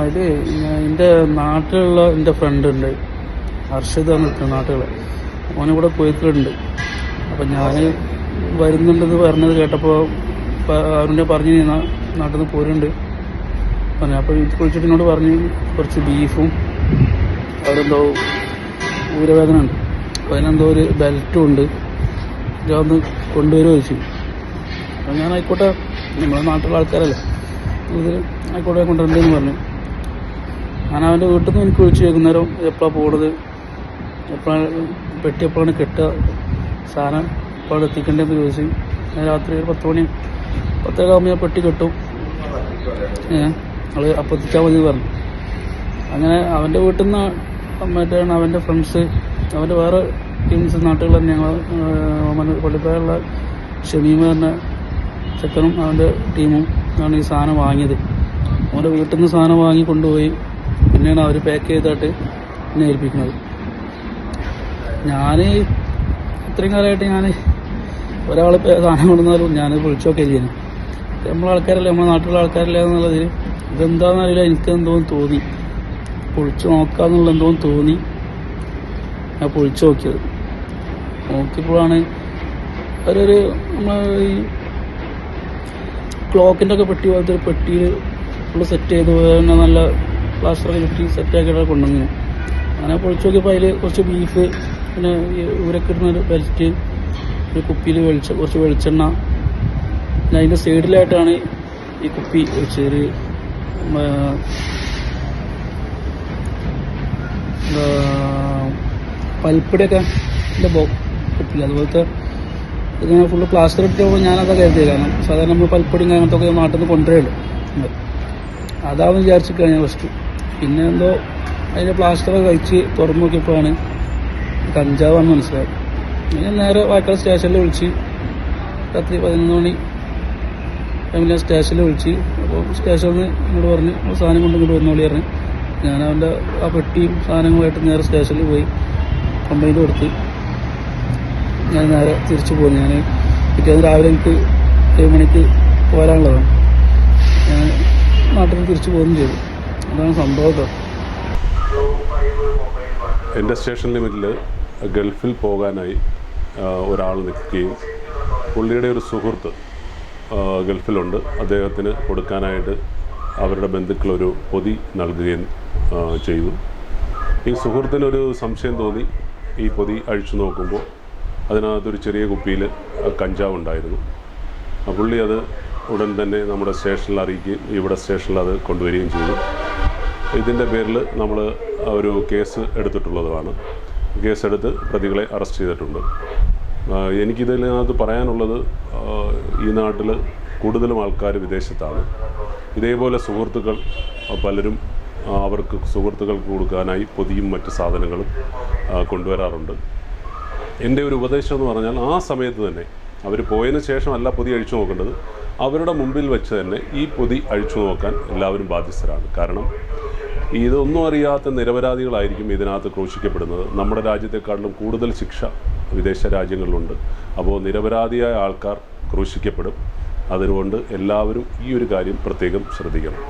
ഇത് എൻ്റെ നാട്ടിലുള്ള എൻ്റെ ഫ്രണ്ട് ഉണ്ട്, അർഷദ് എന്നിട്ട് നാട്ടിലുള്ള ഓനിവിടെ കുവൈത്തിലുണ്ട്. അപ്പം ഞാൻ വരുന്നുണ്ടെന്ന് പറഞ്ഞത് കേട്ടപ്പോൾ അവരുടെ പറഞ്ഞു നാട്ടിൽ നിന്ന് പോരുന്നുണ്ട് പറഞ്ഞു. അപ്പോൾ ഇത് കുളിച്ചിട്ട് എന്നോട് പറഞ്ഞ് കുറച്ച് ബീഫും അവിടെ എന്തോ ഊരവേദന ഉണ്ട്, അപ്പോൾ അതിനെന്തോ ഒരു ബെൽറ്റും ഉണ്ട്, ഇതൊന്ന് കൊണ്ടുവരുമോ ചോദിച്ചു. അപ്പം ഞാൻ ആയിക്കോട്ടെ, നമ്മളെ നാട്ടിലുള്ള ആൾക്കാരല്ലേ, ഇതിൽ ആയിക്കോട്ടെ കൊണ്ടുവരണ്ടെന്ന് പറഞ്ഞു. ഞാൻ അവൻ്റെ വീട്ടിൽ നിന്ന് എനിക്ക് വിളിച്ച് വൈകുന്നേരം എപ്പോഴാണ് പോണത്, എപ്പോഴാണ് പെട്ടി എപ്പോഴാണ് കെട്ടുക, സാധനം എപ്പോഴാണ് എത്തിക്കേണ്ടതെന്ന് ചോദിച്ചു. ഞാൻ രാത്രി ഒരു 10 മണി 10:30 ഞാൻ പെട്ടി കെട്ടും, അത് അപ്പം എത്തിച്ചാൽ മതി പറഞ്ഞു. അങ്ങനെ അവൻ്റെ വീട്ടിൽ നിന്ന് മറ്റാണ് അവൻ്റെ ഫ്രണ്ട്സ്, അവൻ്റെ വേറെ ടീംസ് നാട്ടുകൾ തന്നെ, ഞങ്ങൾ പള്ളിപ്പായുള്ള ഷമീമ എന്ന ചെക്കനും അവൻ്റെ ടീമും ആണ് ഈ സാധനം വാങ്ങിയത്. അവൻ്റെ വീട്ടിൽ നിന്ന് സാധനം വാങ്ങി കൊണ്ടുപോയി പിന്നെയാണ് അവർ പാക്ക് ചെയ്തിട്ട് എന്നെ ഏൽപ്പിക്കുന്നത്. ഞാൻ ഇത്രയും കാലമായിട്ട് ഞാൻ ഒരാൾ സാധനം കൊണ്ടുവന്നാലും ഞാൻ വിളിച്ചൊക്കെ ചെയ്യുന്നു. നമ്മളെ ആൾക്കാരല്ലേ, നമ്മളെ നാട്ടിലുള്ള ആൾക്കാരല്ലേ എന്നുള്ളതിൽ ഇതെന്താണെന്ന് അറിയില്ല, എനിക്ക് എന്തോന്ന് തോന്നി, പൊളിച്ച് നോക്കാന്നുള്ള എന്തോന്ന് തോന്നി. ഞാൻ പൊളിച്ച് നോക്കിയത്, നോക്കിയപ്പോഴാണ് അവരൊരു നമ്മൾ ഈ ക്ലോക്കിൻ്റെ ഒക്കെ പെട്ടി പോലത്തെ ഒരു പെട്ടിയിൽ ഫുള്ള് സെറ്റ് ചെയ്ത് തന്നെ നല്ല പ്ലാസ്റ്ററൊക്കെ ചുറ്റി സെറ്റാക്കിയിട്ട് കൊണ്ടുവന്നു. അങ്ങനെ പൊളിച്ച് നോക്കിയപ്പോൾ അതിൽ കുറച്ച് ബീഫ്, പിന്നെ ഊരൊക്കെ ഇടുന്നൊരു ബെൽറ്റ്, ഒരു കുപ്പിയിൽ കുറച്ച് വെളിച്ചെണ്ണ, പിന്നെ അതിൻ്റെ സൈഡിലായിട്ടാണ് ഈ കുപ്പി വെച്ചൊരു പൽപ്പൊടിയൊക്കെ എൻ്റെ കുപ്പിയിൽ, അതുപോലത്തെ ഇങ്ങനെ ഫുള്ള് പ്ലാസ്റ്റർ ഇട്ടപ്പോൾ ഞാനതൊക്കെ കരുതിയത്. കാരണം സാധാരണ നമ്മൾ പൽപ്പൊടി അങ്ങനത്തെ ഒക്കെ നാട്ടിൽ നിന്ന് കൊണ്ടുവരുള്ളൂ, അതാണെന്ന് വിചാരിച്ചിട്ടാണ് ഞാൻ ഫസ്റ്റ്. പിന്നെ എന്തോ അതിൻ്റെ പ്ലാസ്റ്ററൊക്കെ കഴിച്ച് തുറന്നു നോക്കിയപ്പോഴാണ് കഞ്ചാവാണെന്ന് മനസ്സിലായത്. ഞാൻ നേരെ വായക്കാട് സ്റ്റേഷനിൽ വിളിച്ച് രാത്രി 11 മണി ടൈമിൽ സ്റ്റേഷനിൽ വിളിച്ച്. അപ്പോൾ സ്റ്റേഷനിൽ നിന്ന് ഇങ്ങോട്ട് പറഞ്ഞ് സാധനം കൊണ്ട് ഇങ്ങോട്ട് വന്നോളി പറഞ്ഞ് ഞാൻ അവൻ്റെ ആ പെട്ടിയും സാധനങ്ങളുമായിട്ട് നേരെ സ്റ്റേഷനിൽ പോയി കംപ്ലൈൻറ്റ് കൊടുത്ത് ഞാൻ നേരെ തിരിച്ചു പോന്നു. ഞാൻ പിറ്റേന്ന് രാവിലെ എനിക്ക് 7 മണിക്ക് പോരാനുള്ളതാണ്. ഞാൻ നാട്ടിൽ തിരിച്ചു പോകുകയും ചെയ്തു. അതാണ് സംഭവം. എൻ്റെ സ്റ്റേഷൻ ലിമിറ്റിൽ ഗൾഫിൽ പോകാനായി ഒരാൾ നിൽക്കുകയും പുള്ളിയുടെ ഒരു സുഹൃത്ത് ഗൾഫിലുണ്ട്, അദ്ദേഹത്തിന് കൊടുക്കാനായിട്ട് അവരുടെ ബന്ധുക്കളൊരു പൊതി നൽകുകയും ചെയ്തു. ഈ സുഹൃത്തിനൊരു സംശയം തോന്നി. ഈ പൊതി അഴിച്ചു നോക്കുമ്പോൾ അതിനകത്തൊരു ചെറിയ കുപ്പിയിൽ കഞ്ചാവ് ഉണ്ടായിരുന്നു. പുള്ളി അത് ഉടൻ തന്നെ നമ്മുടെ സ്റ്റേഷനിൽ അറിയിക്കുകയും ഇവിടെ സ്റ്റേഷനിൽ അത് കൊണ്ടുവരികയും ചെയ്തു. ഇതിൻ്റെ പേരിൽ നമ്മൾ ഒരു കേസ് എടുത്തിട്ടുള്ളതാണ്. കേസെടുത്ത് പ്രതികളെ അറസ്റ്റ് ചെയ്തിട്ടുണ്ട്. എനിക്കിതിനകത്ത് പറയാനുള്ളത്, ഈ നാട്ടിൽ കൂടുതലും ആൾക്കാർ വിദേശത്താണ്. ഇതേപോലെ സുഹൃത്തുക്കൾ പലരും അവർക്ക് സുഹൃത്തുക്കൾക്ക് കൊടുക്കാനായി പൊതിയും മറ്റ് സാധനങ്ങളും കൊണ്ടുവരാറുണ്ട്. എൻ്റെ ഒരു ഉപദേശം എന്ന് പറഞ്ഞാൽ, ആ സമയത്ത് തന്നെ അവർ പോയതിന് ശേഷമല്ല പൊതി അഴിച്ചു നോക്കേണ്ടത്, അവരുടെ മുമ്പിൽ വെച്ച് തന്നെ ഈ പൊതി അഴിച്ചു നോക്കാൻ എല്ലാവരും ബാധ്യസ്ഥരാണ്. കാരണം ഇതൊന്നും അറിയാത്ത നിരപരാധികളായിരിക്കും ഇതിനകത്ത് ക്രൂശിക്കപ്പെടുന്നത്. നമ്മുടെ രാജ്യത്തെക്കാട്ടിലും കൂടുതൽ ശിക്ഷ വിദേശ രാജ്യങ്ങളിലുണ്ട്. അപ്പോൾ നിരപരാധിയായ ആൾക്കാർ ക്രൂശിക്കപ്പെടും. അതുകൊണ്ട് എല്ലാവരും ഈ ഒരു കാര്യം പ്രത്യേകം ശ്രദ്ധിക്കണം.